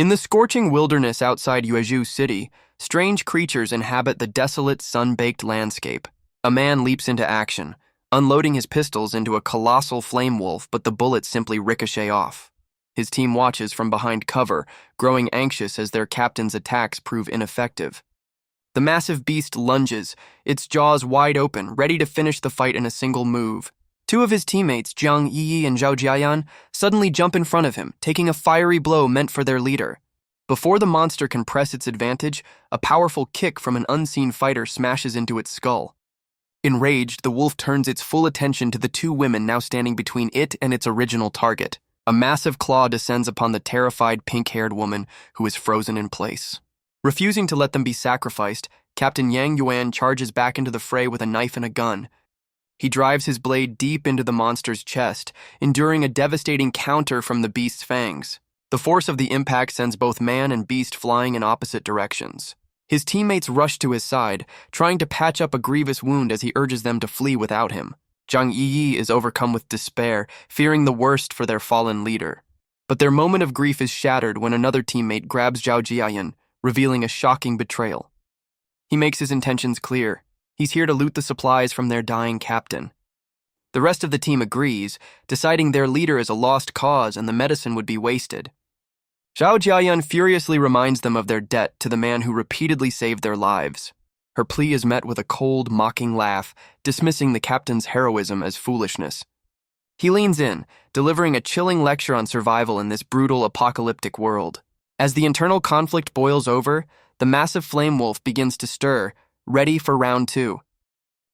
In the scorching wilderness outside Yuezhou City, strange creatures inhabit the desolate, sun-baked landscape. A man leaps into action, unloading his pistols into a colossal flame wolf, but the bullets simply ricochet off. His team watches from behind cover, growing anxious as their captain's attacks prove ineffective. The massive beast lunges, its jaws wide open, ready to finish the fight in a single move. Two of his teammates, Jiang Yi and Zhao Jiayan, suddenly jump in front of him, taking a fiery blow meant for their leader. Before the monster can press its advantage, a powerful kick from an unseen fighter smashes into its skull. Enraged, the wolf turns its full attention to the two women now standing between it and its original target. A massive claw descends upon the terrified pink-haired woman who is frozen in place. Refusing to let them be sacrificed, Captain Yang Yuan charges back into the fray with a knife and a gun. He drives his blade deep into the monster's chest, enduring a devastating counter from the beast's fangs. The force of the impact sends both man and beast flying in opposite directions. His teammates rush to his side, trying to patch up a grievous wound as he urges them to flee without him. Zhang Yi is overcome with despair, fearing the worst for their fallen leader. But their moment of grief is shattered when another teammate grabs Zhao Jiayan, revealing a shocking betrayal. He makes his intentions clear. He's here to loot the supplies from their dying captain. The rest of the team agrees, deciding their leader is a lost cause and the medicine would be wasted. Zhao Jiayan furiously reminds them of their debt to the man who repeatedly saved their lives. Her plea is met with a cold, mocking laugh, dismissing the captain's heroism as foolishness. He leans in, delivering a chilling lecture on survival in this brutal, apocalyptic world. As the internal conflict boils over, the massive flame wolf begins to stir, ready for round two.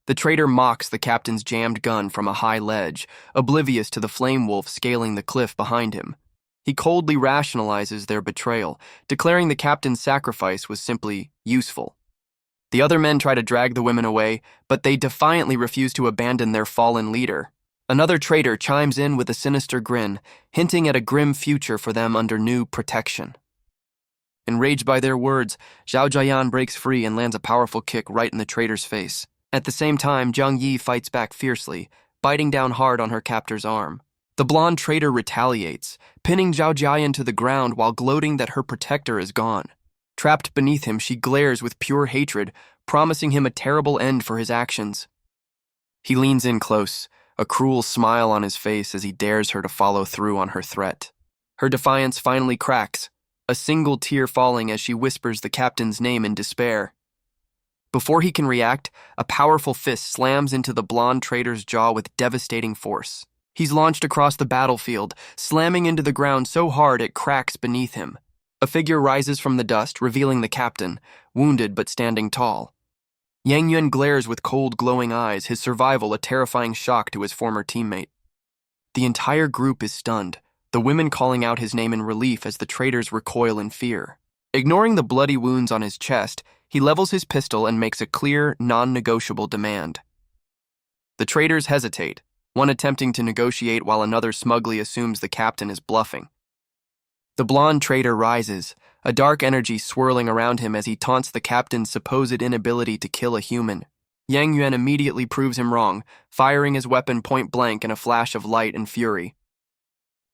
The traitor mocks the captain's jammed gun from a high ledge, oblivious to the flame wolf scaling the cliff behind him. He coldly rationalizes their betrayal, declaring the captain's sacrifice was simply useful. The other men try to drag the women away, but they defiantly refuse to abandon their fallen leader. Another traitor chimes in with a sinister grin, hinting at a grim future for them under new protection. Enraged by their words, Zhao Jiayan breaks free and lands a powerful kick right in the traitor's face. At the same time, Jiang Yi fights back fiercely, biting down hard on her captor's arm. The blonde traitor retaliates, pinning Zhao Jiayan to the ground while gloating that her protector is gone. Trapped beneath him, she glares with pure hatred, promising him a terrible end for his actions. He leans in close, a cruel smile on his face as he dares her to follow through on her threat. Her defiance finally cracks, a single tear falling as she whispers the captain's name in despair. Before he can react, a powerful fist slams into the blonde traitor's jaw with devastating force. He's launched across the battlefield, slamming into the ground so hard it cracks beneath him. A figure rises from the dust, revealing the captain, wounded but standing tall. Yang Yuan glares with cold, glowing eyes, his survival a terrifying shock to his former teammate. The entire group is stunned, the women calling out his name in relief as the traitors recoil in fear. Ignoring the bloody wounds on his chest, he levels his pistol and makes a clear, non-negotiable demand. The traitors hesitate, one attempting to negotiate while another smugly assumes the captain is bluffing. The blonde traitor rises, a dark energy swirling around him as he taunts the captain's supposed inability to kill a human. Yang Yuan immediately proves him wrong, firing his weapon point blank in a flash of light and fury.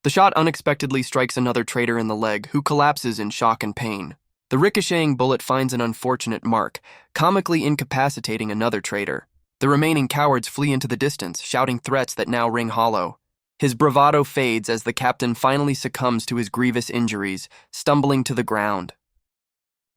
The shot unexpectedly strikes another traitor in the leg, who collapses in shock and pain. The ricocheting bullet finds an unfortunate mark, comically incapacitating another traitor. The remaining cowards flee into the distance, shouting threats that now ring hollow. His bravado fades as the captain finally succumbs to his grievous injuries, stumbling to the ground.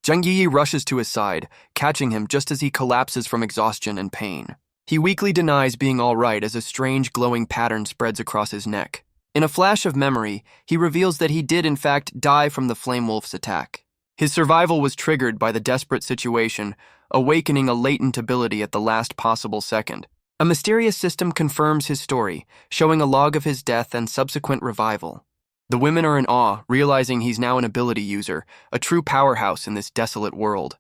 Zhang Yi rushes to his side, catching him just as he collapses from exhaustion and pain. He weakly denies being all right as a strange glowing pattern spreads across his neck. In a flash of memory, he reveals that he did in fact die from the Flame Wolf's attack. His survival was triggered by the desperate situation, awakening a latent ability at the last possible second. A mysterious system confirms his story, showing a log of his death and subsequent revival. The women are in awe, realizing he's now an ability user, a true powerhouse in this desolate world.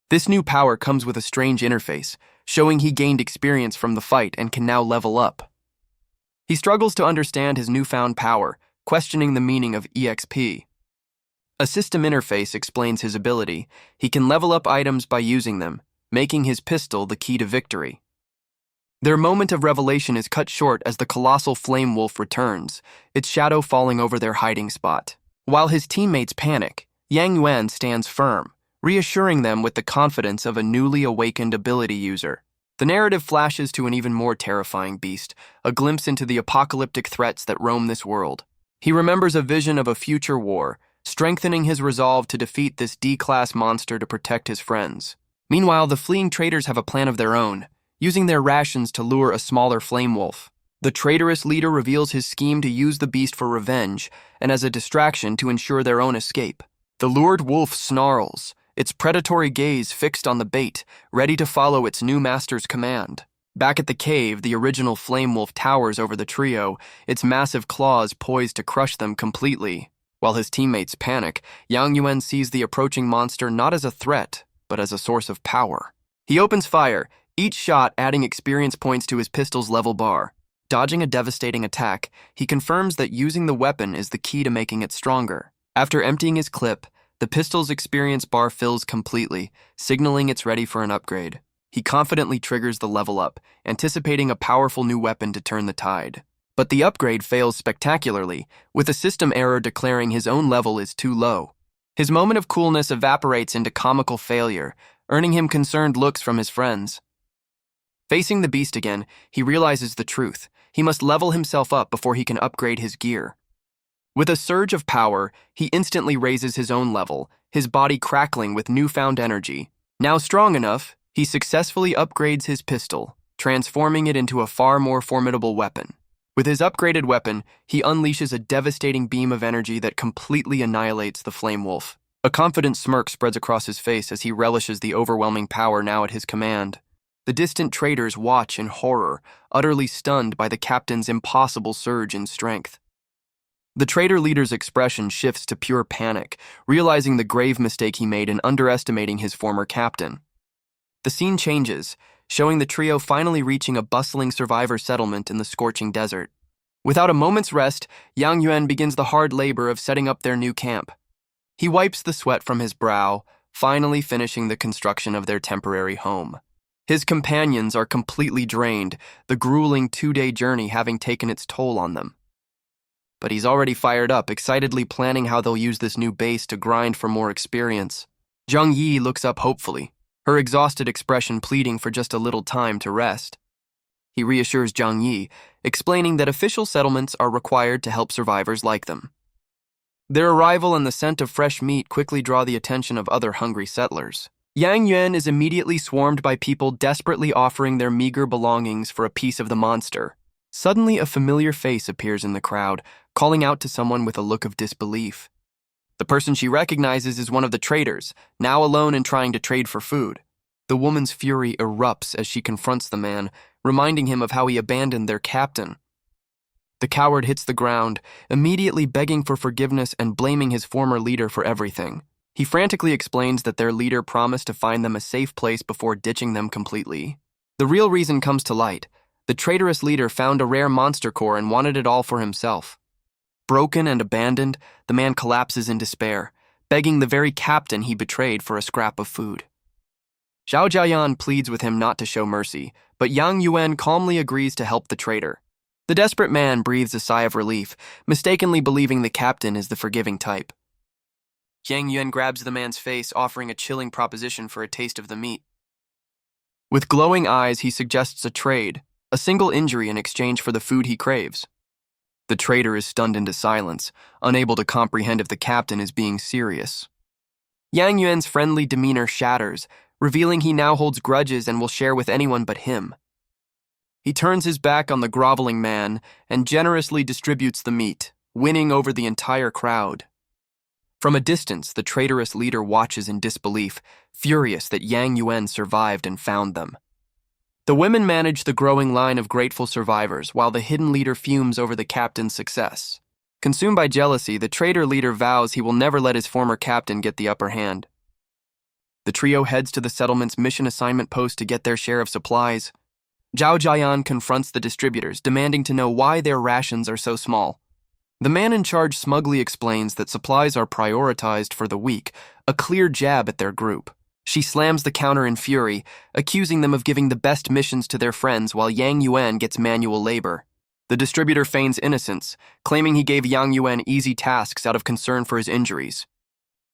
This new power comes with a strange interface, showing he gained experience from the fight and can now level up. He struggles to understand his newfound power, questioning the meaning of EXP. A system interface explains his ability. He can level up items by using them, making his pistol the key to victory. Their moment of revelation is cut short as the colossal flame wolf returns, its shadow falling over their hiding spot. While his teammates panic, Yang Yuan stands firm, reassuring them with the confidence of a newly awakened ability user. The narrative flashes to an even more terrifying beast, a glimpse into the apocalyptic threats that roam this world. He remembers a vision of a future war, strengthening his resolve to defeat this D-class monster to protect his friends. Meanwhile, the fleeing traitors have a plan of their own, using their rations to lure a smaller flame wolf. The traitorous leader reveals his scheme to use the beast for revenge and as a distraction to ensure their own escape. The lured wolf snarls, its predatory gaze fixed on the bait, ready to follow its new master's command. Back at the cave, the original flame wolf towers over the trio, its massive claws poised to crush them completely. While his teammates panic, Yang Yuan sees the approaching monster not as a threat, but as a source of power. He opens fire, each shot adding experience points to his pistol's level bar. Dodging a devastating attack, he confirms that using the weapon is the key to making it stronger. After emptying his clip, the pistol's experience bar fills completely, signaling it's ready for an upgrade. He confidently triggers the level up, anticipating a powerful new weapon to turn the tide. But the upgrade fails spectacularly, with a system error declaring his own level is too low. His moment of coolness evaporates into comical failure, earning him concerned looks from his friends. Facing the beast again, he realizes the truth. He must level himself up before he can upgrade his gear. With a surge of power, he instantly raises his own level, his body crackling with newfound energy. Now strong enough, he successfully upgrades his pistol, transforming it into a far more formidable weapon. With his upgraded weapon, he unleashes a devastating beam of energy that completely annihilates the flame wolf. A confident smirk spreads across his face as he relishes the overwhelming power now at his command. The distant traitors watch in horror, utterly stunned by the captain's impossible surge in strength. The traitor leader's expression shifts to pure panic, realizing the grave mistake he made in underestimating his former captain. The scene changes, showing the trio finally reaching a bustling survivor settlement in the scorching desert. Without a moment's rest, Yang Yuan begins the hard labor of setting up their new camp. He wipes the sweat from his brow, finally finishing the construction of their temporary home. His companions are completely drained, the grueling 2-day journey having taken its toll on them. But he's already fired up, excitedly planning how they'll use this new base to grind for more experience. Zhang Yi looks up hopefully, her exhausted expression pleading for just a little time to rest. He reassures Zhang Yi, explaining that official settlements are required to help survivors like them. Their arrival and the scent of fresh meat quickly draw the attention of other hungry settlers. Yang Yuan is immediately swarmed by people desperately offering their meager belongings for a piece of the monster. Suddenly, a familiar face appears in the crowd, calling out to someone with a look of disbelief. The person she recognizes is one of the traitors, now alone and trying to trade for food. The woman's fury erupts as she confronts the man, reminding him of how he abandoned their captain. The coward hits the ground, immediately begging for forgiveness and blaming his former leader for everything. He frantically explains that their leader promised to find them a safe place before ditching them completely. The real reason comes to light. The traitorous leader found a rare monster core and wanted it all for himself. Broken and abandoned, the man collapses in despair, begging the very captain he betrayed for a scrap of food. Zhao Jiayan pleads with him not to show mercy, but Yang Yuan calmly agrees to help the traitor. The desperate man breathes a sigh of relief, mistakenly believing the captain is the forgiving type. Yang Yuan grabs the man's face, offering a chilling proposition for a taste of the meat. With glowing eyes, he suggests a trade, a single injury in exchange for the food he craves. The traitor is stunned into silence, unable to comprehend if the captain is being serious. Yang Yuan's friendly demeanor shatters, revealing he now holds grudges and will share with anyone but him. He turns his back on the groveling man and generously distributes the meat, winning over the entire crowd. From a distance, the traitorous leader watches in disbelief, furious that Yang Yuan survived and found them. The women manage the growing line of grateful survivors, while the hidden leader fumes over the captain's success. Consumed by jealousy, the traitor leader vows he will never let his former captain get the upper hand. The trio heads to the settlement's mission assignment post to get their share of supplies. Zhao Jiayan confronts the distributors, demanding to know why their rations are so small. The man in charge smugly explains that supplies are prioritized for the weak, a clear jab at their group. She slams the counter in fury, accusing them of giving the best missions to their friends while Yang Yuan gets manual labor. The distributor feigns innocence, claiming he gave Yang Yuan easy tasks out of concern for his injuries.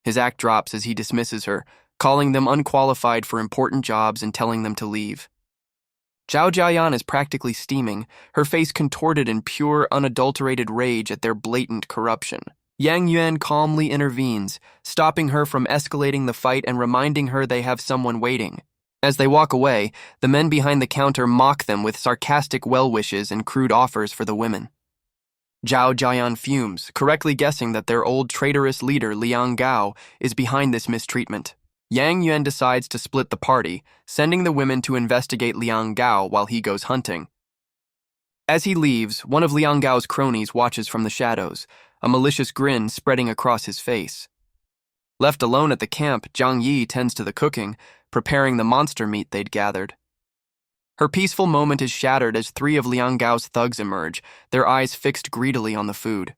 His act drops as he dismisses her, calling them unqualified for important jobs and telling them to leave. Zhao Jiayan is practically steaming, her face contorted in pure, unadulterated rage at their blatant corruption. Yang Yuan calmly intervenes, stopping her from escalating the fight and reminding her they have someone waiting. As they walk away, the men behind the counter mock them with sarcastic well-wishes and crude offers for the women. Zhao Jiayan fumes, correctly guessing that their old traitorous leader Liang Gao is behind this mistreatment. Yang Yuan decides to split the party, sending the women to investigate Liang Gao while he goes hunting. As he leaves, one of Liang Gao's cronies watches from the shadows, a malicious grin spreading across his face. Left alone at the camp, Zhang Yi tends to the cooking, preparing the monster meat they'd gathered. Her peaceful moment is shattered as 3 of Liang Gao's thugs emerge, their eyes fixed greedily on the food.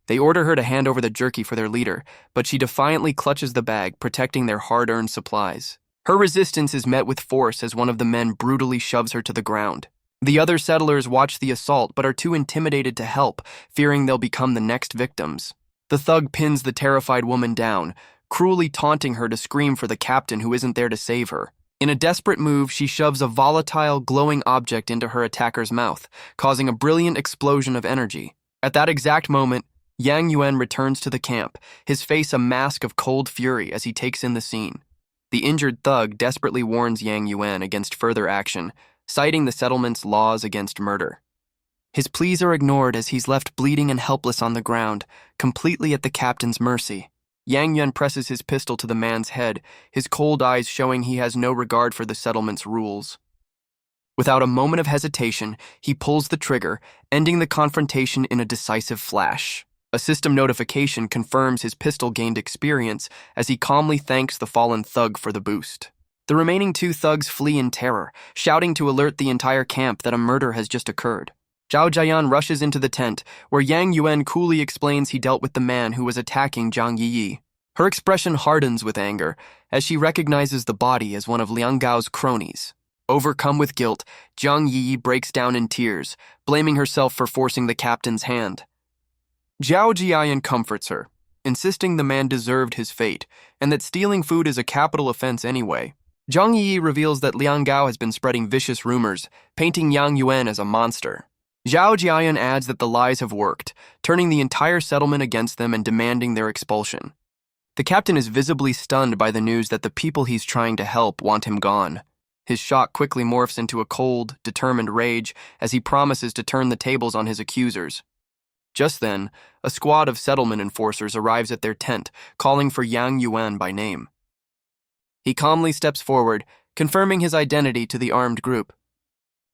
They order her to hand over the jerky for their leader, but she defiantly clutches the bag, protecting their hard-earned supplies. Her resistance is met with force as one of the men brutally shoves her to the ground. The other settlers watch the assault but are too intimidated to help, fearing they'll become the next victims. The thug pins the terrified woman down, cruelly taunting her to scream for the captain who isn't there to save her. In a desperate move, she shoves a volatile, glowing object into her attacker's mouth, causing a brilliant explosion of energy. At that exact moment, Yang Yuan returns to the camp, his face a mask of cold fury as he takes in the scene. The injured thug desperately warns Yang Yuan against further action, citing the settlement's laws against murder. His pleas are ignored as he's left bleeding and helpless on the ground, completely at the captain's mercy. Yang Yuan presses his pistol to the man's head, his cold eyes showing he has no regard for the settlement's rules. Without a moment of hesitation, he pulls the trigger, ending the confrontation in a decisive flash. A system notification confirms his pistol gained experience as he calmly thanks the fallen thug for the boost. The remaining 2 thugs flee in terror, shouting to alert the entire camp that a murder has just occurred. Zhao Jiayan rushes into the tent, where Yang Yuan coolly explains he dealt with the man who was attacking Zhang Yi. Her expression hardens with anger, as she recognizes the body as one of Liang Gao's cronies. Overcome with guilt, Zhang Yi breaks down in tears, blaming herself for forcing the captain's hand. Zhao Jiayan comforts her, insisting the man deserved his fate, and that stealing food is a capital offense anyway. Zhang Yi reveals that Liang Gao has been spreading vicious rumors, painting Yang Yuan as a monster. Zhao Jiayan adds that the lies have worked, turning the entire settlement against them and demanding their expulsion. The captain is visibly stunned by the news that the people he's trying to help want him gone. His shock quickly morphs into a cold, determined rage as he promises to turn the tables on his accusers. Just then, a squad of settlement enforcers arrives at their tent, calling for Yang Yuan by name. He calmly steps forward, confirming his identity to the armed group.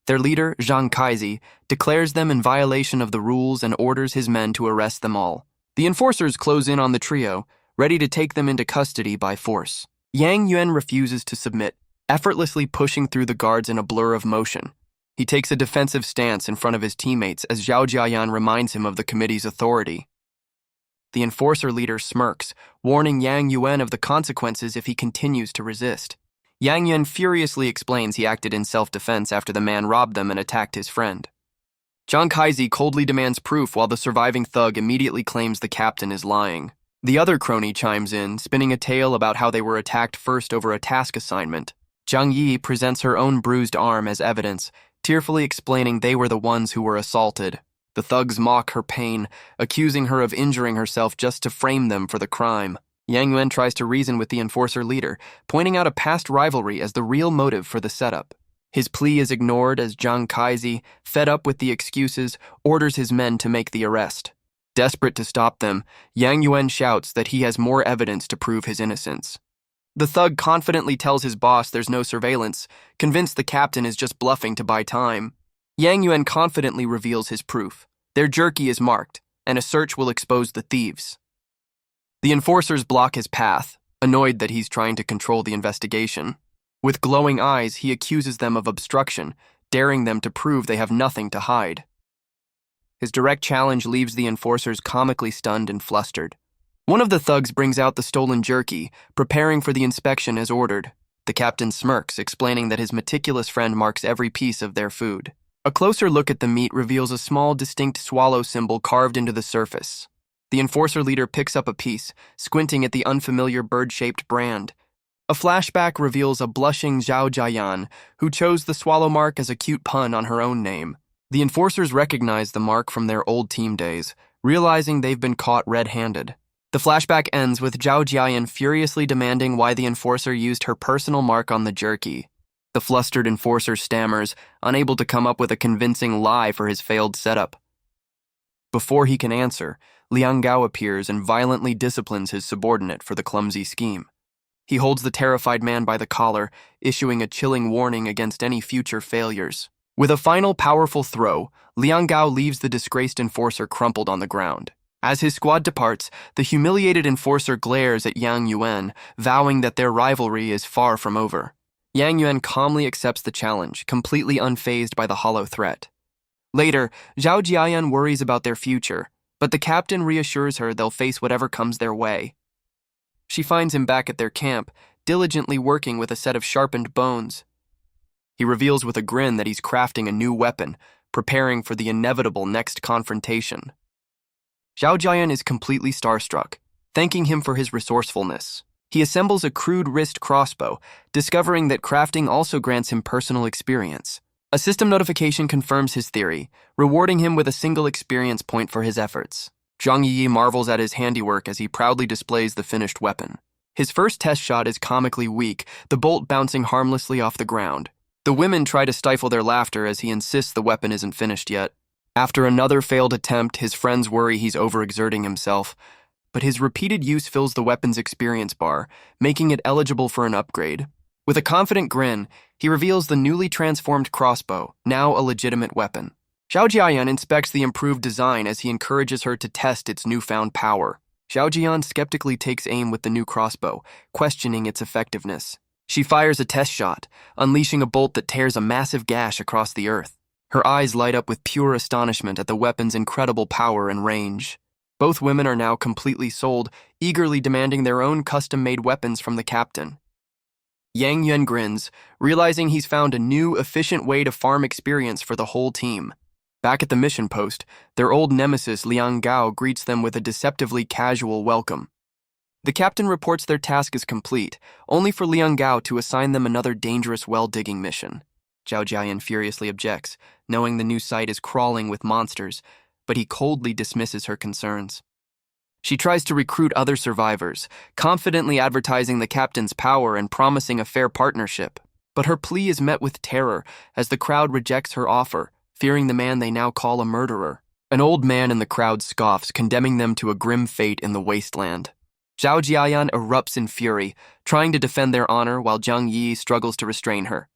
Their leader, Zhang Kaizi, declares them in violation of the rules and orders his men to arrest them all. The enforcers close in on the trio, ready to take them into custody by force. Yang Yuan refuses to submit, effortlessly pushing through the guards in a blur of motion. He takes a defensive stance in front of his teammates as Zhao Jiayan reminds him of the committee's authority. The enforcer leader smirks, warning Yang Yuan of the consequences if he continues to resist. Yang Yuan furiously explains he acted in self-defense after the man robbed them and attacked his friend. Zhang Kaizi coldly demands proof while the surviving thug immediately claims the captain is lying. The other crony chimes in, spinning a tale about how they were attacked first over a task assignment. Zhang Yi presents her own bruised arm as evidence, tearfully explaining they were the ones who were assaulted. The thugs mock her pain, accusing her of injuring herself just to frame them for the crime. Yang Yuan tries to reason with the enforcer leader, pointing out a past rivalry as the real motive for the setup. His plea is ignored as Zhang Kaizi, fed up with the excuses, orders his men to make the arrest. Desperate to stop them, Yang Yuan shouts that he has more evidence to prove his innocence. The thug confidently tells his boss there's no surveillance, convinced the captain is just bluffing to buy time. Yang Yuan confidently reveals his proof. Their jerky is marked, and a search will expose the thieves. The enforcers block his path, annoyed that he's trying to control the investigation. With glowing eyes, he accuses them of obstruction, daring them to prove they have nothing to hide. His direct challenge leaves the enforcers comically stunned and flustered. One of the thugs brings out the stolen jerky, preparing for the inspection as ordered. The captain smirks, explaining that his meticulous friend marks every piece of their food. A closer look at the meat reveals a small, distinct swallow symbol carved into the surface. The enforcer leader picks up a piece, squinting at the unfamiliar bird-shaped brand. A flashback reveals a blushing Zhao Jiayan, who chose the swallow mark as a cute pun on her own name. The enforcers recognize the mark from their old team days, realizing they've been caught red-handed. The flashback ends with Zhao Jiayan furiously demanding why the enforcer used her personal mark on the jerky. The flustered enforcer stammers, unable to come up with a convincing lie for his failed setup. Before he can answer, Liang Gao appears and violently disciplines his subordinate for the clumsy scheme. He holds the terrified man by the collar, issuing a chilling warning against any future failures. With a final powerful throw, Liang Gao leaves the disgraced enforcer crumpled on the ground. As his squad departs, the humiliated enforcer glares at Yang Yuan, vowing that their rivalry is far from over. Yang Yuan calmly accepts the challenge, completely unfazed by the hollow threat. Later, Zhao Jiayan worries about their future, but the captain reassures her they'll face whatever comes their way. She finds him back at their camp, diligently working with a set of sharpened bones. He reveals with a grin that he's crafting a new weapon, preparing for the inevitable next confrontation. Zhao Jiayan is completely starstruck, thanking him for his resourcefulness. He assembles a crude wrist crossbow, discovering that crafting also grants him personal experience. A system notification confirms his theory, rewarding him with a single experience point for his efforts. Zhang Yi marvels at his handiwork as he proudly displays the finished weapon. His first test shot is comically weak, the bolt bouncing harmlessly off the ground. The women try to stifle their laughter as he insists the weapon isn't finished yet. After another failed attempt, his friends worry he's overexerting himself, but his repeated use fills the weapon's experience bar, making it eligible for an upgrade. With a confident grin, he reveals the newly transformed crossbow, now a legitimate weapon. Zhao Jiayan inspects the improved design as he encourages her to test its newfound power. Zhao Jian skeptically takes aim with the new crossbow, questioning its effectiveness. She fires a test shot, unleashing a bolt that tears a massive gash across the earth. Her eyes light up with pure astonishment at the weapon's incredible power and range. Both women are now completely sold, eagerly demanding their own custom-made weapons from the captain. Yang Yuan grins, realizing he's found a new, efficient way to farm experience for the whole team. Back at the mission post, their old nemesis Liang Gao greets them with a deceptively casual welcome. The captain reports their task is complete, only for Liang Gao to assign them another dangerous well-digging mission. Zhao Jiayan furiously objects, knowing the new site is crawling with monsters, but he coldly dismisses her concerns. She tries to recruit other survivors, confidently advertising the captain's power and promising a fair partnership. But her plea is met with terror as the crowd rejects her offer, fearing the man they now call a murderer. An old man in the crowd scoffs, condemning them to a grim fate in the wasteland. Zhao Jiayan erupts in fury, trying to defend their honor while Zhang Yi struggles to restrain her.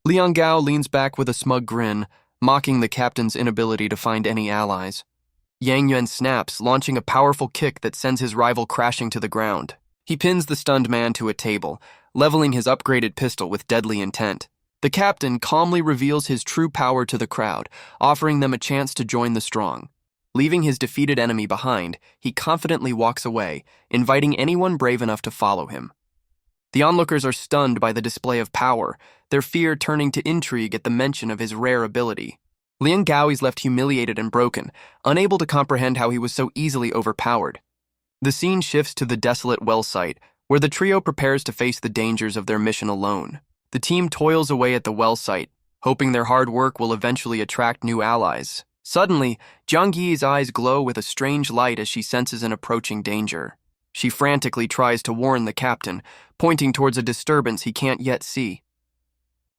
Liang Gao leans back with a smug grin, mocking the captain's inability to find any allies. Yang Yuan snaps, launching a powerful kick that sends his rival crashing to the ground. He pins the stunned man to a table, leveling his upgraded pistol with deadly intent. The captain calmly reveals his true power to the crowd, offering them a chance to join the strong. Leaving his defeated enemy behind, he confidently walks away, inviting anyone brave enough to follow him. The onlookers are stunned by the display of power, their fear turning to intrigue at the mention of his rare ability. Liang Gao is left humiliated and broken, unable to comprehend how he was so easily overpowered. The scene shifts to the desolate well site, where the trio prepares to face the dangers of their mission alone. The team toils away at the well site, hoping their hard work will eventually attract new allies. Suddenly, Zhang Yi's eyes glow with a strange light as she senses an approaching danger. She frantically tries to warn the captain, pointing towards a disturbance he can't yet see.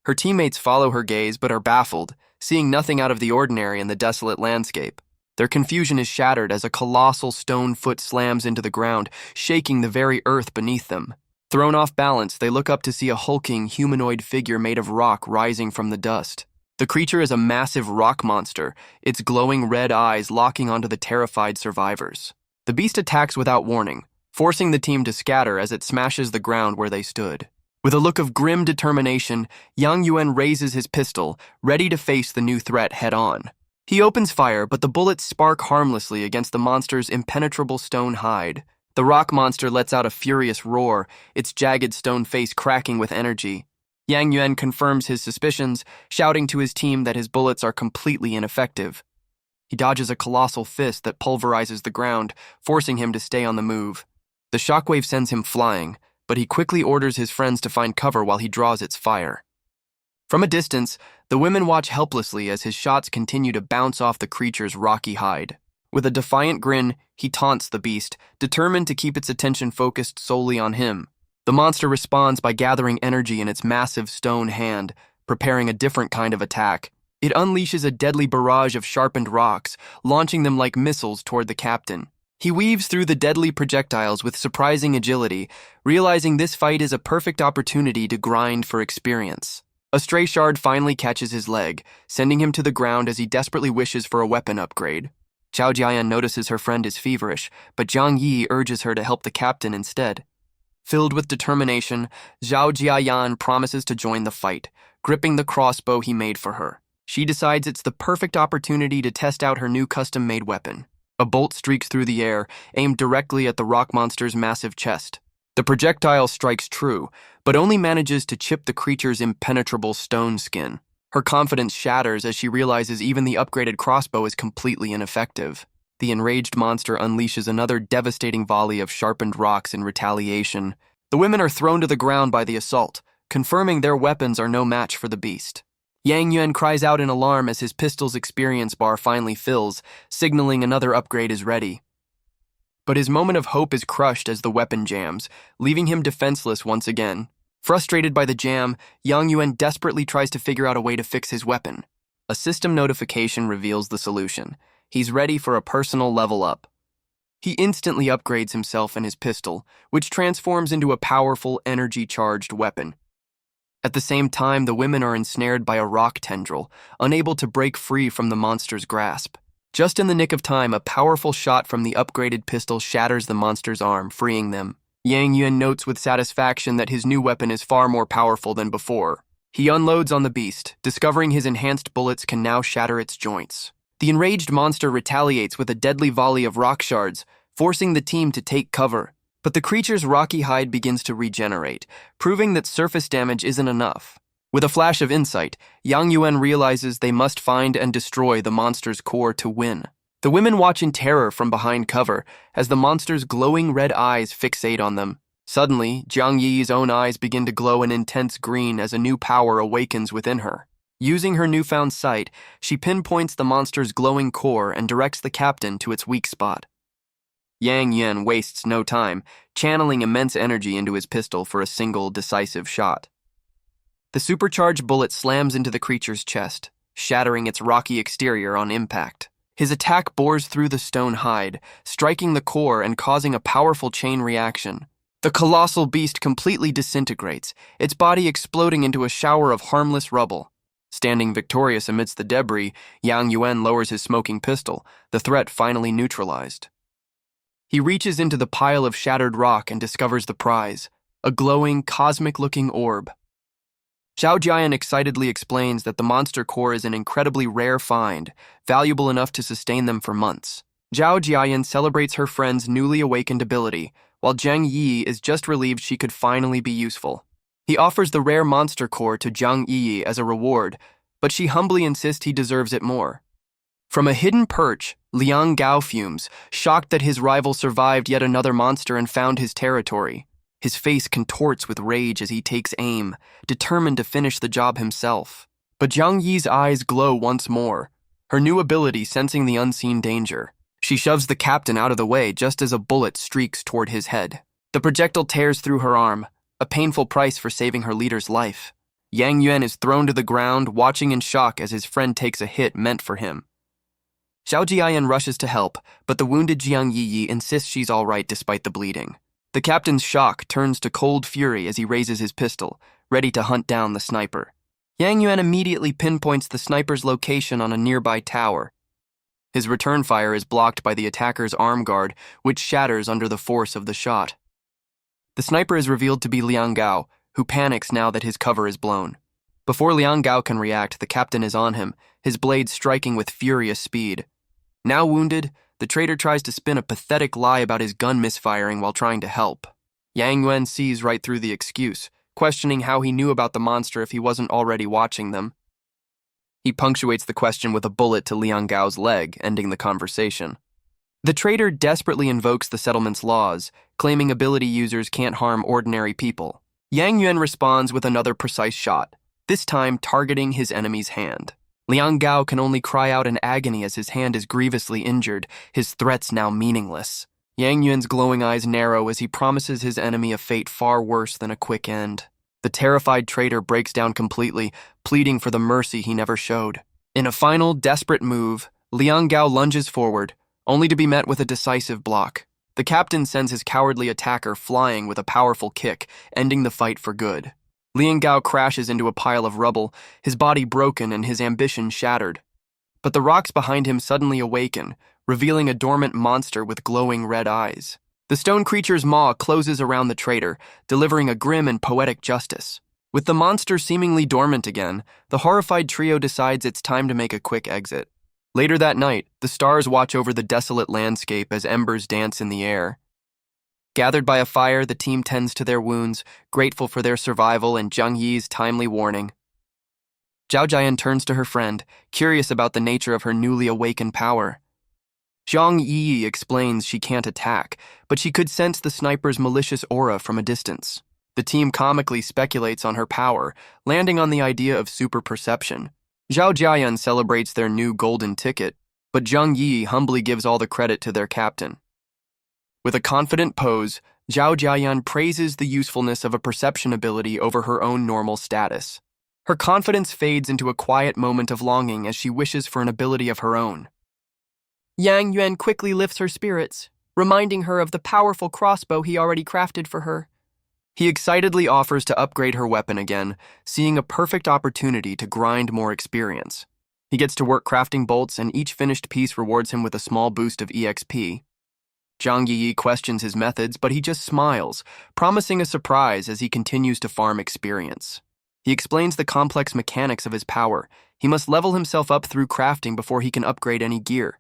Her teammates follow her gaze but are baffled, seeing nothing out of the ordinary in the desolate landscape. Their confusion is shattered as a colossal stone foot slams into the ground, shaking the very earth beneath them. Thrown off balance, they look up to see a hulking, humanoid figure made of rock rising from the dust. The creature is a massive rock monster, its glowing red eyes locking onto the terrified survivors. The beast attacks without warning, forcing the team to scatter as it smashes the ground where they stood. With a look of grim determination, Yang Yuan raises his pistol, ready to face the new threat head-on. He opens fire, but the bullets spark harmlessly against the monster's impenetrable stone hide. The rock monster lets out a furious roar, its jagged stone face cracking with energy. Yang Yuan confirms his suspicions, shouting to his team that his bullets are completely ineffective. He dodges a colossal fist that pulverizes the ground, forcing him to stay on the move. The shockwave sends him flying, but he quickly orders his friends to find cover while he draws its fire. From a distance, the women watch helplessly as his shots continue to bounce off the creature's rocky hide. With a defiant grin, he taunts the beast, determined to keep its attention focused solely on him. The monster responds by gathering energy in its massive stone hand, preparing a different kind of attack. It unleashes a deadly barrage of sharpened rocks, launching them like missiles toward the captain. He weaves through the deadly projectiles with surprising agility, realizing this fight is a perfect opportunity to grind for experience. A stray shard finally catches his leg, sending him to the ground as he desperately wishes for a weapon upgrade. Zhao Jiayan notices her friend is feverish, but Zhang Yi urges her to help the captain instead. Filled with determination, Zhao Jiayan promises to join the fight, gripping the crossbow he made for her. She decides it's the perfect opportunity to test out her new custom-made weapon. A bolt streaks through the air, aimed directly at the rock monster's massive chest. The projectile strikes true, but only manages to chip the creature's impenetrable stone skin. Her confidence shatters as she realizes even the upgraded crossbow is completely ineffective. The enraged monster unleashes another devastating volley of sharpened rocks in retaliation. The women are thrown to the ground by the assault, confirming their weapons are no match for the beast. Yang Yuan cries out in alarm as his pistol's experience bar finally fills, signaling another upgrade is ready. But his moment of hope is crushed as the weapon jams, leaving him defenseless once again. Frustrated by the jam, Yang Yuan desperately tries to figure out a way to fix his weapon. A system notification reveals the solution. He's ready for a personal level up. He instantly upgrades himself and his pistol, which transforms into a powerful, energy-charged weapon. At the same time, the women are ensnared by a rock tendril, unable to break free from the monster's grasp. Just in the nick of time, a powerful shot from the upgraded pistol shatters the monster's arm, freeing them. Yang Yuan notes with satisfaction that his new weapon is far more powerful than before. He unloads on the beast, discovering his enhanced bullets can now shatter its joints. The enraged monster retaliates with a deadly volley of rock shards, forcing the team to take cover. But the creature's rocky hide begins to regenerate, proving that surface damage isn't enough. With a flash of insight, Yang Yuan realizes they must find and destroy the monster's core to win. The women watch in terror from behind cover as the monster's glowing red eyes fixate on them. Suddenly, Zhang Yi's own eyes begin to glow an intense green as a new power awakens within her. Using her newfound sight, she pinpoints the monster's glowing core and directs the captain to its weak spot. Yang Yuan wastes no time, channeling immense energy into his pistol for a single, decisive shot. The supercharged bullet slams into the creature's chest, shattering its rocky exterior on impact. His attack bores through the stone hide, striking the core and causing a powerful chain reaction. The colossal beast completely disintegrates, its body exploding into a shower of harmless rubble. Standing victorious amidst the debris, Yang Yuan lowers his smoking pistol, the threat finally neutralized. He reaches into the pile of shattered rock and discovers the prize, a glowing, cosmic-looking orb. Zhao Jiayan excitedly explains that the monster core is an incredibly rare find, valuable enough to sustain them for months. Zhao Jiayan celebrates her friend's newly awakened ability, while Zhang Yi is just relieved she could finally be useful. He offers the rare monster core to Zhang Yi as a reward, but she humbly insists he deserves it more. From a hidden perch, Liang Gao fumes, shocked that his rival survived yet another monster and found his territory. His face contorts with rage as he takes aim, determined to finish the job himself. But Zhang Yi's eyes glow once more, her new ability sensing the unseen danger. She shoves the captain out of the way just as a bullet streaks toward his head. The projectile tears through her arm, a painful price for saving her leader's life. Yang Yuan is thrown to the ground, watching in shock as his friend takes a hit meant for him. Zhao Jiayan rushes to help, but the wounded Jiang Yi insists she's all right despite the bleeding. The captain's shock turns to cold fury as he raises his pistol, ready to hunt down the sniper. Yang Yuan immediately pinpoints the sniper's location on a nearby tower. His return fire is blocked by the attacker's arm guard, which shatters under the force of the shot. The sniper is revealed to be Liang Gao, who panics now that his cover is blown. Before Liang Gao can react, the captain is on him, his blade striking with furious speed. Now wounded, the traitor tries to spin a pathetic lie about his gun misfiring while trying to help. Yang Yuan sees right through the excuse, questioning how he knew about the monster if he wasn't already watching them. He punctuates the question with a bullet to Liang Gao's leg, ending the conversation. The traitor desperately invokes the settlement's laws, claiming ability users can't harm ordinary people. Yang Yuan responds with another precise shot, this time targeting his enemy's hand. Liang Gao can only cry out in agony as his hand is grievously injured, his threats now meaningless. Yang Yuan's glowing eyes narrow as he promises his enemy a fate far worse than a quick end. The terrified traitor breaks down completely, pleading for the mercy he never showed. In a final, desperate move, Liang Gao lunges forward, only to be met with a decisive block. The captain sends his cowardly attacker flying with a powerful kick, ending the fight for good. Liang Gao crashes into a pile of rubble, his body broken and his ambition shattered. But the rocks behind him suddenly awaken, revealing a dormant monster with glowing red eyes. The stone creature's maw closes around the traitor, delivering a grim and poetic justice. With the monster seemingly dormant again, the horrified trio decides it's time to make a quick exit. Later that night, the stars watch over the desolate landscape as embers dance in the air. Gathered by a fire, the team tends to their wounds, grateful for their survival and Zhang Yi's timely warning. Zhao Jian turns to her friend, curious about the nature of her newly awakened power. Zhang Yi explains she can't attack, but she could sense the sniper's malicious aura from a distance. The team comically speculates on her power, landing on the idea of super perception. Zhao Jian celebrates their new golden ticket, but Zhang Yi humbly gives all the credit to their captain. With a confident pose, Zhao Jian praises the usefulness of a perception ability over her own normal status. Her confidence fades into a quiet moment of longing as she wishes for an ability of her own. Yang Yuan quickly lifts her spirits, reminding her of the powerful crossbow he already crafted for her. He excitedly offers to upgrade her weapon again, seeing a perfect opportunity to grind more experience. He gets to work crafting bolts, and each finished piece rewards him with a small boost of EXP. Zhang Yi questions his methods, but he just smiles, promising a surprise as he continues to farm experience. He explains the complex mechanics of his power. He must level himself up through crafting before he can upgrade any gear.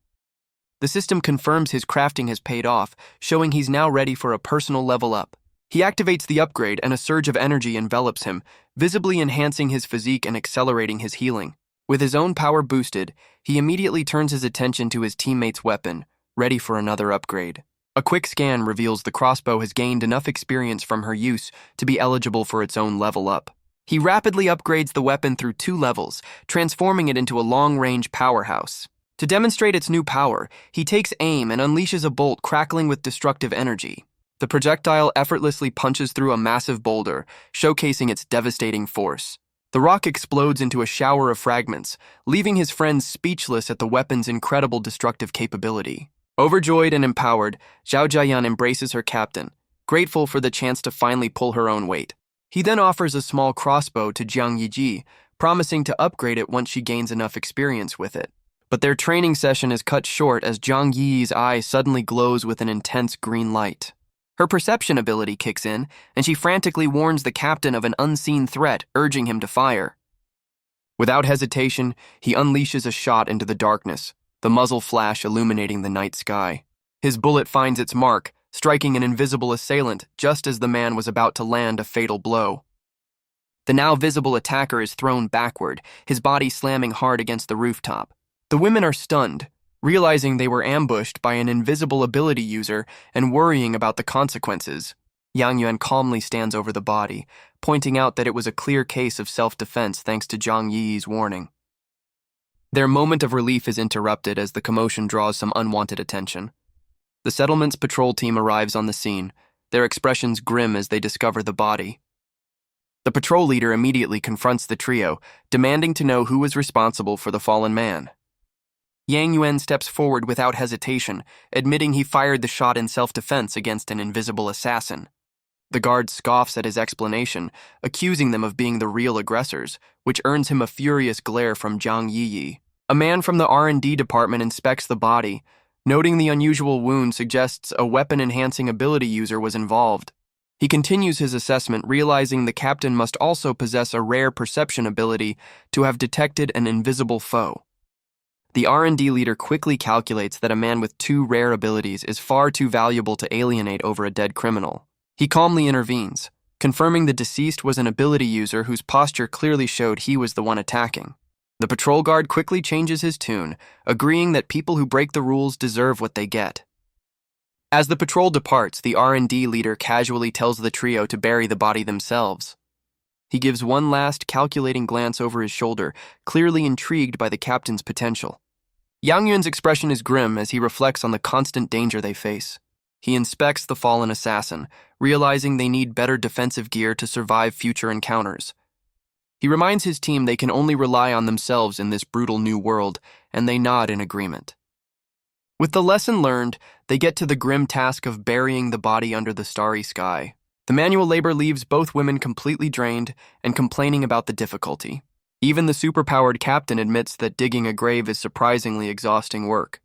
The system confirms his crafting has paid off, showing he's now ready for a personal level up. He activates the upgrade and a surge of energy envelops him, visibly enhancing his physique and accelerating his healing. With his own power boosted, he immediately turns his attention to his teammate's weapon, ready for another upgrade. A quick scan reveals the crossbow has gained enough experience from her use to be eligible for its own level up. He rapidly upgrades the weapon through 2 levels, transforming it into a long-range powerhouse. To demonstrate its new power, he takes aim and unleashes a bolt crackling with destructive energy. The projectile effortlessly punches through a massive boulder, showcasing its devastating force. The rock explodes into a shower of fragments, leaving his friends speechless at the weapon's incredible destructive capability. Overjoyed and empowered, Zhao Jian embraces her captain, grateful for the chance to finally pull her own weight. He then offers a small crossbow to Jiang Yiji, promising to upgrade it once she gains enough experience with it. But their training session is cut short as Zhang Yi's eye suddenly glows with an intense green light. Her perception ability kicks in, and she frantically warns the captain of an unseen threat, urging him to fire. Without hesitation, he unleashes a shot into the darkness, the muzzle flash illuminating the night sky. His bullet finds its mark, striking an invisible assailant just as the man was about to land a fatal blow. The now visible attacker is thrown backward, his body slamming hard against the rooftop. The women are stunned, realizing they were ambushed by an invisible ability user and worrying about the consequences. Yang Yuan calmly stands over the body, pointing out that it was a clear case of self-defense thanks to Zhang Yi's warning. Their moment of relief is interrupted as the commotion draws some unwanted attention. The settlement's patrol team arrives on the scene, their expressions grim as they discover the body. The patrol leader immediately confronts the trio, demanding to know who was responsible for the fallen man. Yang Yuan steps forward without hesitation, admitting he fired the shot in self-defense against an invisible assassin. The guard scoffs at his explanation, accusing them of being the real aggressors, which earns him a furious glare from Zhang Yi. A man from the R&D department inspects the body, noting the unusual wound suggests a weapon-enhancing ability user was involved. He continues his assessment, realizing the captain must also possess a rare perception ability to have detected an invisible foe. The R&D leader quickly calculates that a man with 2 rare abilities is far too valuable to alienate over a dead criminal. He calmly intervenes, confirming the deceased was an ability user whose posture clearly showed he was the one attacking. The patrol guard quickly changes his tune, agreeing that people who break the rules deserve what they get. As the patrol departs, the R&D leader casually tells the trio to bury the body themselves. He gives one last calculating glance over his shoulder, clearly intrigued by the captain's potential. Yang Yuan's expression is grim as he reflects on the constant danger they face. He inspects the fallen assassin, realizing they need better defensive gear to survive future encounters. He reminds his team they can only rely on themselves in this brutal new world, and they nod in agreement. With the lesson learned, they get to the grim task of burying the body under the starry sky. The manual labor leaves both women completely drained and complaining about the difficulty. Even the superpowered captain admits that digging a grave is surprisingly exhausting work.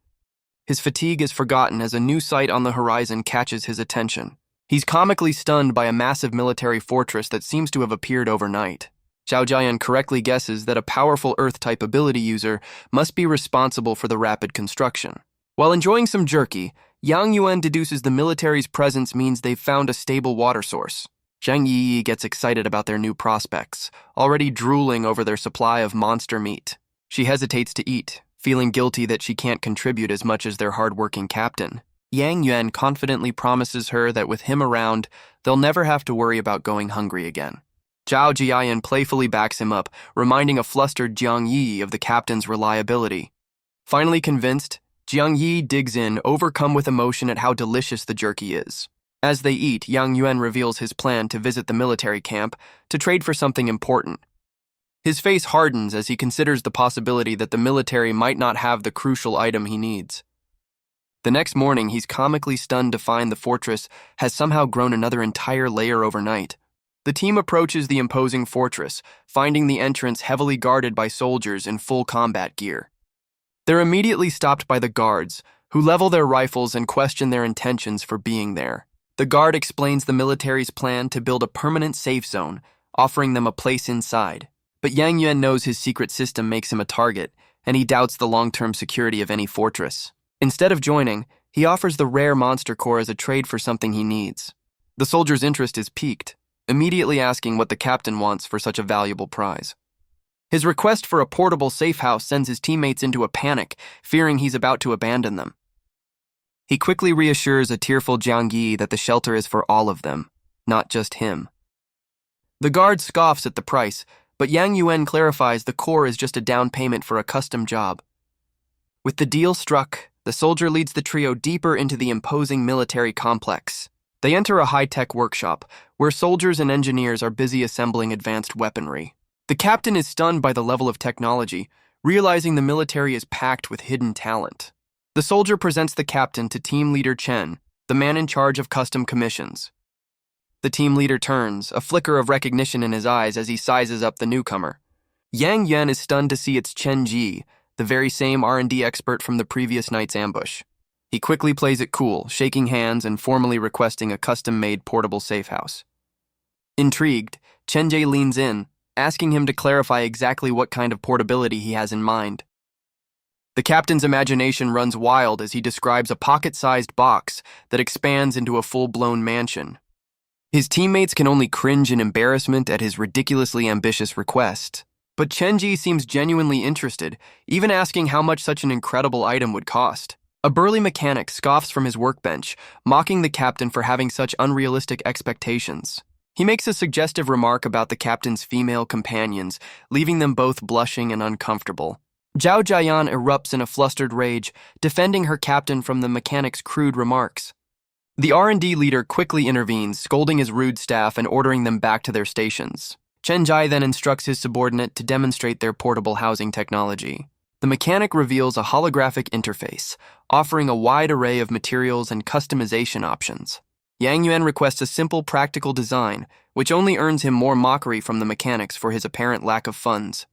His fatigue is forgotten as a new sight on the horizon catches his attention. He's comically stunned by a massive military fortress that seems to have appeared overnight. Zhao Jian correctly guesses that a powerful Earth-type ability user must be responsible for the rapid construction. While enjoying some jerky, Yang Yuan deduces the military's presence means they've found a stable water source. Zhang Yi gets excited about their new prospects, already drooling over their supply of monster meat. She hesitates to eat, feeling guilty that she can't contribute as much as their hard-working captain. Yang Yuan confidently promises her that with him around, they'll never have to worry about going hungry again. Zhao Jiayan playfully backs him up, reminding a flustered Jiang Yi of the captain's reliability. Finally convinced, Jiang Yi digs in, overcome with emotion at how delicious the jerky is. As they eat, Yang Yuan reveals his plan to visit the military camp to trade for something important. His face hardens as he considers the possibility that the military might not have the crucial item he needs. The next morning, he's comically stunned to find the fortress has somehow grown another entire layer overnight. The team approaches the imposing fortress, finding the entrance heavily guarded by soldiers in full combat gear. They're immediately stopped by the guards, who level their rifles and question their intentions for being there. The guard explains the military's plan to build a permanent safe zone, offering them a place inside. But Yang Yuan knows his secret system makes him a target, and he doubts the long-term security of any fortress. Instead of joining, he offers the rare monster core as a trade for something he needs. The soldier's interest is piqued, immediately asking what the captain wants for such a valuable prize. His request for a portable safe house sends his teammates into a panic, fearing he's about to abandon them. He quickly reassures a tearful Jiang Yi that the shelter is for all of them, not just him. The guard scoffs at the price, but Yang Yuan clarifies the core is just a down payment for a custom job. With the deal struck, the soldier leads the trio deeper into the imposing military complex. They enter a high-tech workshop, where soldiers and engineers are busy assembling advanced weaponry. The captain is stunned by the level of technology, realizing the military is packed with hidden talent. The soldier presents the captain to team leader Chen, the man in charge of custom commissions. The team leader turns, a flicker of recognition in his eyes as he sizes up the newcomer. Yang Yuan is stunned to see it's Chen Ji, the very same R&D expert from the previous night's ambush. He quickly plays it cool, shaking hands and formally requesting a custom-made portable safe house. Intrigued, Chen Ji leans in, asking him to clarify exactly what kind of portability he has in mind. The captain's imagination runs wild as he describes a pocket-sized box that expands into a full-blown mansion. His teammates can only cringe in embarrassment at his ridiculously ambitious request, but Chen Ji seems genuinely interested, even asking how much such an incredible item would cost. A burly mechanic scoffs from his workbench, mocking the captain for having such unrealistic expectations. He makes a suggestive remark about the captain's female companions, leaving them both blushing and uncomfortable. Zhao Jiayan erupts in a flustered rage, defending her captain from the mechanic's crude remarks. The R&D leader quickly intervenes, scolding his rude staff and ordering them back to their stations. Chen Jai then instructs his subordinate to demonstrate their portable housing technology. The mechanic reveals a holographic interface, offering a wide array of materials and customization options. Yang Yuan requests a simple, practical design, which only earns him more mockery from the mechanics for his apparent lack of funds.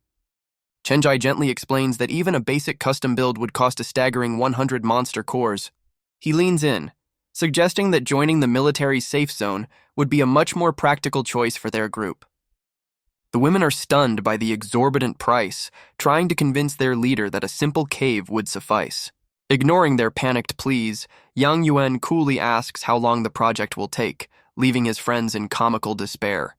Chen Jai gently explains that even a basic custom build would cost a staggering 100 monster cores. He leans in, suggesting that joining the military safe zone would be a much more practical choice for their group. The women are stunned by the exorbitant price, trying to convince their leader that a simple cave would suffice. Ignoring their panicked pleas, Yang Yuan coolly asks how long the project will take, leaving his friends in comical despair.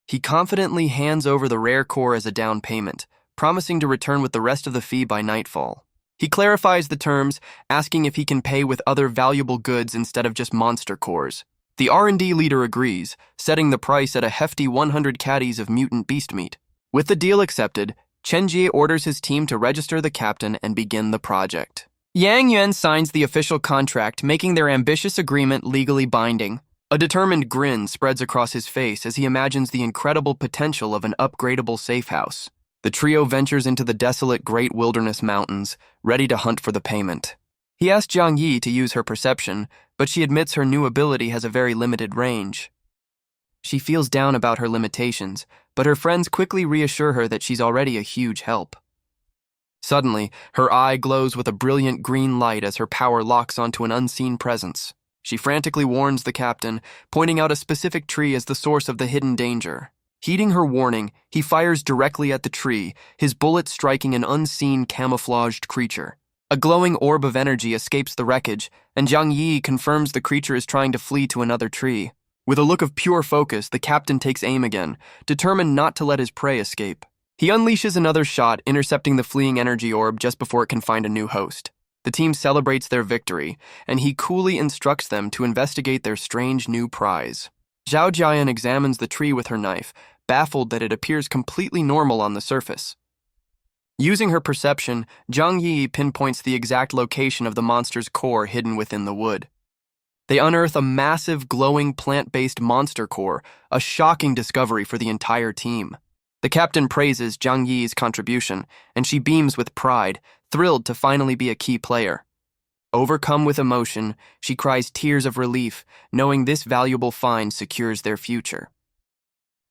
He confidently hands over the rare core as a down payment, promising to return with the rest of the fee by nightfall. He clarifies the terms, asking if he can pay with other valuable goods instead of just monster cores. The R&D leader agrees, setting the price at a hefty 100 caddies of mutant beast meat. With the deal accepted, Chen Jie orders his team to register the captain and begin the project. Yang Yuan signs the official contract, making their ambitious agreement legally binding. A determined grin spreads across his face as he imagines the incredible potential of an upgradable safe house. The trio ventures into the desolate Great Wilderness Mountains, ready to hunt for the payment. He asks Zhang Yi to use her perception, but she admits her new ability has a very limited range. She feels down about her limitations, but her friends quickly reassure her that she's already a huge help. Suddenly, her eye glows with a brilliant green light as her power locks onto an unseen presence. She frantically warns the captain, pointing out a specific tree as the source of the hidden danger. Heeding her warning, he fires directly at the tree, his bullet striking an unseen camouflaged creature. A glowing orb of energy escapes the wreckage, and Zhang Yi confirms the creature is trying to flee to another tree. With a look of pure focus, the captain takes aim again, determined not to let his prey escape. He unleashes another shot, intercepting the fleeing energy orb just before it can find a new host. The team celebrates their victory, and he coolly instructs them to investigate their strange new prize. Zhao Jian examines the tree with her knife, baffled that it appears completely normal on the surface. Using her perception, Zhang Yi pinpoints the exact location of the monster's core hidden within the wood. They unearth a massive, glowing, plant-based monster core, a shocking discovery for the entire team. The captain praises Zhang Yi's contribution, and she beams with pride, thrilled to finally be a key player. Overcome with emotion, she cries tears of relief, knowing this valuable find secures their future.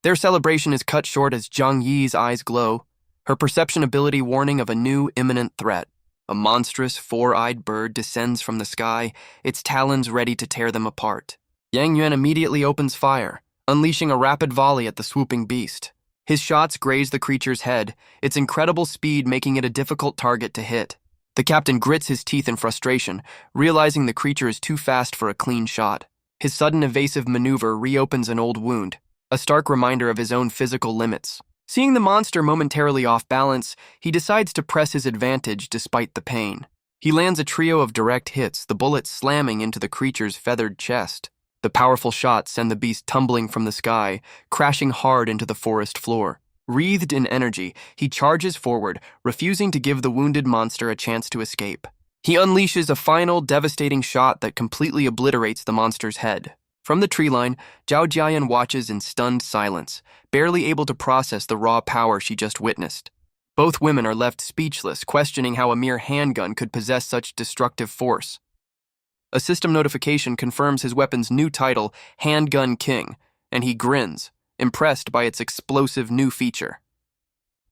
Their celebration is cut short as Zhang Yi's eyes glow, her perception ability warning of a new imminent threat. A monstrous, four-eyed bird descends from the sky, its talons ready to tear them apart. Yang Yuan immediately opens fire, unleashing a rapid volley at the swooping beast. His shots graze the creature's head, its incredible speed making it a difficult target to hit. The captain grits his teeth in frustration, realizing the creature is too fast for a clean shot. His sudden evasive maneuver reopens an old wound, a stark reminder of his own physical limits. Seeing the monster momentarily off balance, he decides to press his advantage despite the pain. He lands a trio of direct hits, the bullets slamming into the creature's feathered chest. The powerful shots send the beast tumbling from the sky, crashing hard into the forest floor. Wreathed in energy, he charges forward, refusing to give the wounded monster a chance to escape. He unleashes a final, devastating shot that completely obliterates the monster's head. From the tree line, Zhao Jian watches in stunned silence, barely able to process the raw power she just witnessed. Both women are left speechless, questioning how a mere handgun could possess such destructive force. A system notification confirms his weapon's new title, Handgun King, and he grins, impressed by its explosive new feature.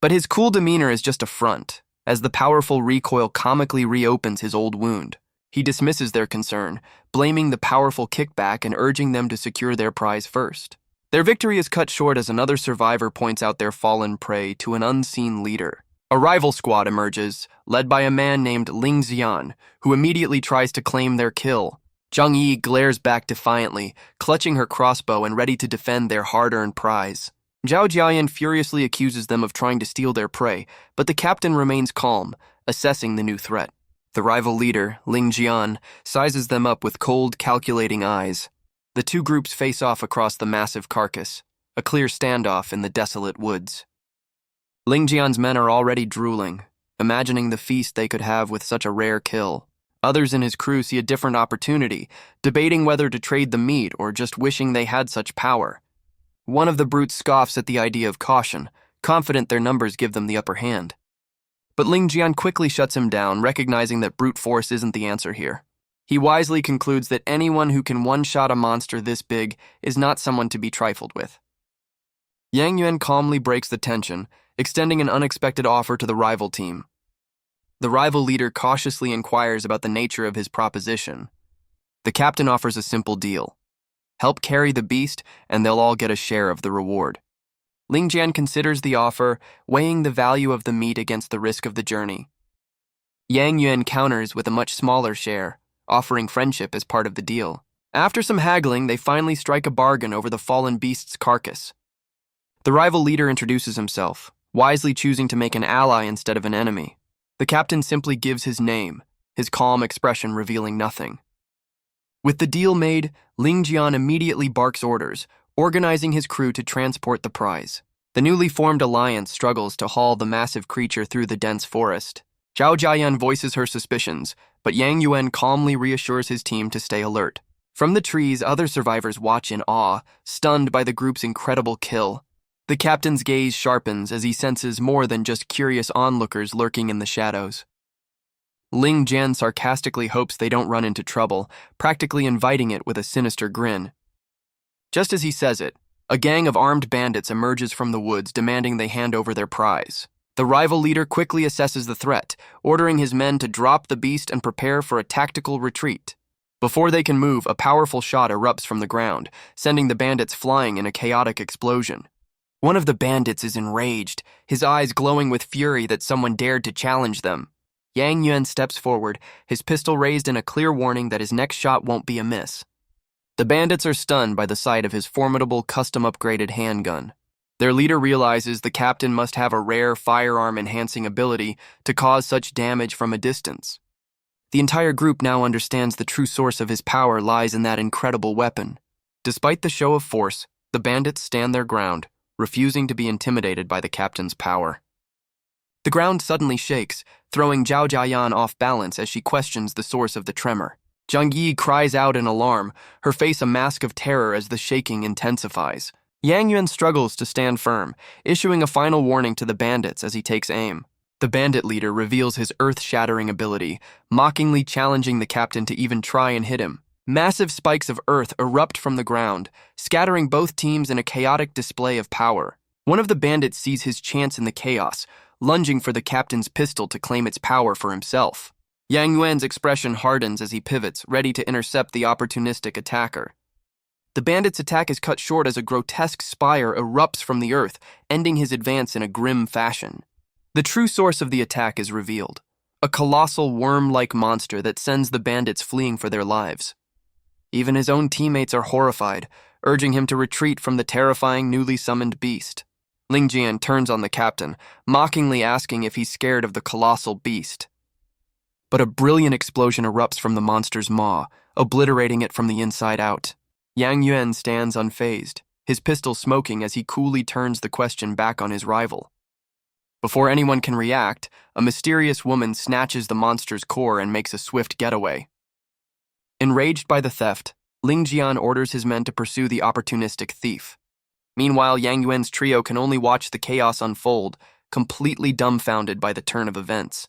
But his cool demeanor is just a front, as the powerful recoil comically reopens his old wound. He dismisses their concern, blaming the powerful kickback and urging them to secure their prize first. Their victory is cut short as another survivor points out their fallen prey to an unseen leader. A rival squad emerges, led by a man named Ling Xian, who immediately tries to claim their kill. Zhang Yi glares back defiantly, clutching her crossbow and ready to defend their hard-earned prize. Zhao Jian furiously accuses them of trying to steal their prey, but the captain remains calm, assessing the new threat. The rival leader, Ling Jian, sizes them up with cold, calculating eyes. The two groups face off across the massive carcass, a clear standoff in the desolate woods. Ling Jian's men are already drooling, imagining the feast they could have with such a rare kill. Others in his crew see a different opportunity, debating whether to trade the meat or just wishing they had such power. One of the brutes scoffs at the idea of caution, confident their numbers give them the upper hand. But Ling Jian quickly shuts him down, recognizing that brute force isn't the answer here. He wisely concludes that anyone who can one-shot a monster this big is not someone to be trifled with. Yang Yuan calmly breaks the tension, extending an unexpected offer to the rival team. The rival leader cautiously inquires about the nature of his proposition. The captain offers a simple deal. Help carry the beast, and they'll all get a share of the reward. Ling Jian considers the offer, weighing the value of the meat against the risk of the journey. Yang Yuan counters with a much smaller share, offering friendship as part of the deal. After some haggling, they finally strike a bargain over the fallen beast's carcass. The rival leader introduces himself, wisely choosing to make an ally instead of an enemy. The captain simply gives his name, his calm expression revealing nothing. With the deal made, Ling Jian immediately barks orders, organizing his crew to transport the prize. The newly formed alliance struggles to haul the massive creature through the dense forest. Zhao Jiayan voices her suspicions, but Yang Yuan calmly reassures his team to stay alert. From the trees, other survivors watch in awe, stunned by the group's incredible kill. The captain's gaze sharpens as he senses more than just curious onlookers lurking in the shadows. Ling Jian sarcastically hopes they don't run into trouble, practically inviting it with a sinister grin. Just as he says it, a gang of armed bandits emerges from the woods demanding they hand over their prize. The rival leader quickly assesses the threat, ordering his men to drop the beast and prepare for a tactical retreat. Before they can move, a powerful shot erupts from the ground, sending the bandits flying in a chaotic explosion. One of the bandits is enraged, his eyes glowing with fury that someone dared to challenge them. Yang Yuan steps forward, his pistol raised in a clear warning that his next shot won't be a miss. The bandits are stunned by the sight of his formidable custom-upgraded handgun. Their leader realizes the captain must have a rare firearm-enhancing ability to cause such damage from a distance. The entire group now understands the true source of his power lies in that incredible weapon. Despite the show of force, the bandits stand their ground, refusing to be intimidated by the captain's power. The ground suddenly shakes, throwing Zhao Jiayan off balance as she questions the source of the tremor. Zhang Yi cries out in alarm, her face a mask of terror as the shaking intensifies. Yang Yuan struggles to stand firm, issuing a final warning to the bandits as he takes aim. The bandit leader reveals his earth-shattering ability, mockingly challenging the captain to even try and hit him. Massive spikes of earth erupt from the ground, scattering both teams in a chaotic display of power. One of the bandits sees his chance in the chaos, lunging for the captain's pistol to claim its power for himself. Yang Yuan's expression hardens as he pivots, ready to intercept the opportunistic attacker. The bandit's attack is cut short as a grotesque spire erupts from the earth, ending his advance in a grim fashion. The true source of the attack is revealed, a colossal worm-like monster that sends the bandits fleeing for their lives. Even his own teammates are horrified, urging him to retreat from the terrifying newly summoned beast. Ling Jian turns on the captain, mockingly asking if he's scared of the colossal beast. But a brilliant explosion erupts from the monster's maw, obliterating it from the inside out. Yang Yuan stands unfazed, his pistol smoking as he coolly turns the question back on his rival. Before anyone can react, a mysterious woman snatches the monster's core and makes a swift getaway. Enraged by the theft, Ling Jian orders his men to pursue the opportunistic thief. Meanwhile, Yang Yuan's trio can only watch the chaos unfold, completely dumbfounded by the turn of events.